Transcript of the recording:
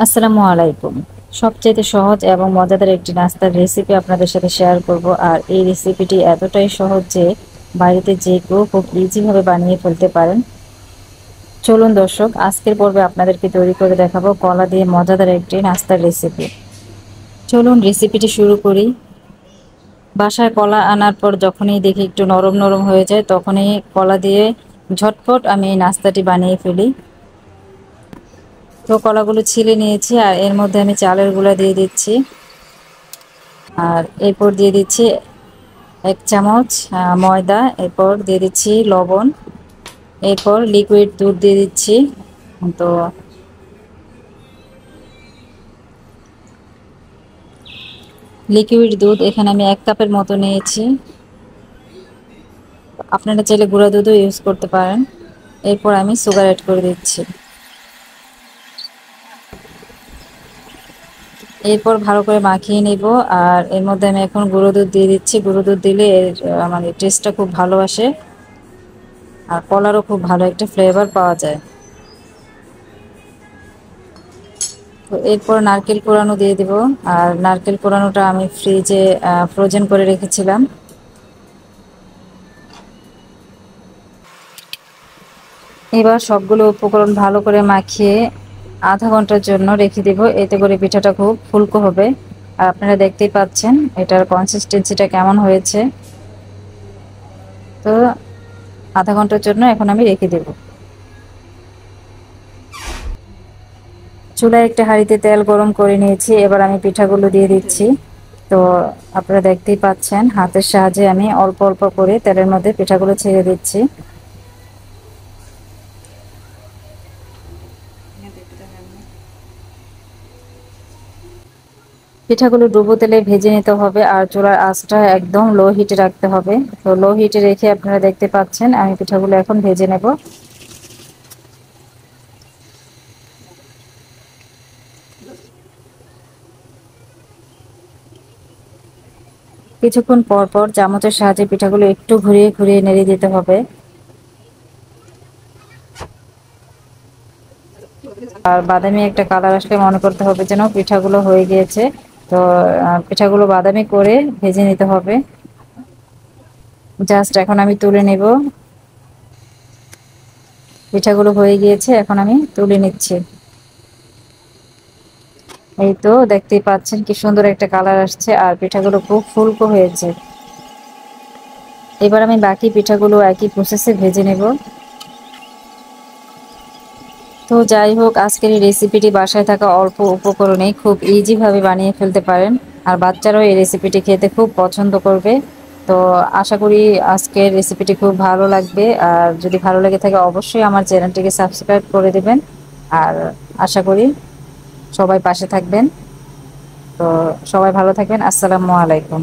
আসসালামু আলাইকুম। সবচেয়ে সহজ এবং মজাদার একটি নাস্তার রেসিপি আপনাদের সাথে শেয়ার করব। আর এই রেসিপিটি এতটাই সহজ যে বাড়িতে যে কেউ খুব ইজিভাবে বানিয়ে ফেলতে পারেন। চলুন দর্শক, আজকের পর্বে আপনাদেরকে তৈরি করে দেখাবো কলা দিয়ে মজাদার একটি নাস্তার রেসিপি। চলুন রেসিপিটি শুরু করি। বাসায় কলা আনার পর যখনই দেখি একটু নরম নরম হয়ে যায়, তখনই কলা দিয়ে ঝটপট আমি এই নাস্তাটি বানিয়ে ফেলি। তো কলাগুলো ছিলে নিয়েছি আর এর মধ্যে আমি চালের গুঁড়া দিয়ে দিচ্ছি। আর এরপর দিয়ে দিচ্ছি 1 চামচ ময়দা, এরপর দিয়ে দিচ্ছি লবণ, এরপর লিকুইড দুধ দিয়ে দিচ্ছি। তো লিকুইড দুধ এখানে আমি 1 কাপের মতো নিয়েছি। আপনারা চাইলে গুঁড়া দুধও ইউজ করতে পারেন। এরপর আমি সুগার অ্যাড করে দিচ্ছি। এরপর ভালো করে মাখিয়ে নেব। আর এর মধ্যে আমি এখন গুঁড়ো দুধ দিয়ে দিচ্ছি। গুঁড়ো দুধ দিলে এর মানে টেস্টটা খুব ভালো আসে আর কলারও খুব ভালো একটা ফ্লেভার পাওয়া যায়। তো এরপর নারকেল কোড়ানো দিয়ে দিব। আর নারকেল কোড়ানোটা আমি ফ্রিজে ফ্রোজেন করে রেখেছিলাম। এবার সবগুলো উপকরণ ভালো করে মাখিয়ে আধা ঘন্টার জন্য রেখে দিব। এতে করে পিঠাটা খুব ফুলকো হবে। আর আপনারা দেখতেই পাচ্ছেন এটার কনসিস্টেন্সিটা কেমন হয়েছে। তো আধা ঘন্টার জন্য এখন আমি রেখে দেব। চুলায় একটা হাঁড়িতে তেল গরম করে নিয়েছি। এবার আমি পিঠাগুলো দিয়ে দিচ্ছি। তো আপনারা দেখতেই পাচ্ছেন হাতের সাহায্যে আমি অল্প অল্প করে তেলের মধ্যে পিঠাগুলো ছেড়ে দিচ্ছি। পিঠাগুলো ডুবো তেলে ভেজে নিতে হবে আর চুলার আঁচটা একদম লো হিটে রাখতে হবে। তো লো হিটে রেখে আপনারা দেখতে পাচ্ছেন আমি পিঠাগুলো এখন ভেজে নেব। কিছুক্ষণ পর পর চামচের সাহায্যে পিঠাগুলো একটু ঘুরিয়ে ঘুরিয়ে নেড়ে দিতে হবে। আর বাদামি একটা কালার আসলে মনে করতে হবে যেন পিঠাগুলো হয়ে গিয়েছে। তো পিঠাগুলো বাদামি করে ভেজে নিতে হবে। জাস্ট এখন আমি তুলে নেব। পিঠাগুলো হয়ে গিয়েছে, এখন আমি তুলে নিচ্ছি। এই তো দেখতেই পাচ্ছেন কি সুন্দর একটা কালার আসছে আর পিঠাগুলো খুব ফুলকো হয়েছে। এবার আমি বাকি পিঠাগুলো একই প্রসেসে ভেজে নেব। তো যাই হোক, আজকের এই রেসিপিটি বাসায় থাকা অল্প উপকরণে খুব ইজিভাবে বানিয়ে ফেলতে পারেন। আর বাচ্চারাও এই রেসিপিটি খেতে খুব পছন্দ করবে। তো আশা করি আজকের রেসিপিটি খুব ভালো লাগবে। আর যদি ভালো লেগে থাকে অবশ্যই আমার চ্যানেলটিকে সাবস্ক্রাইব করে দেবেন। আর আশা করি সবাই পাশে থাকবেন। তো সবাই ভালো থাকবেন। আসসালামু আলাইকুম।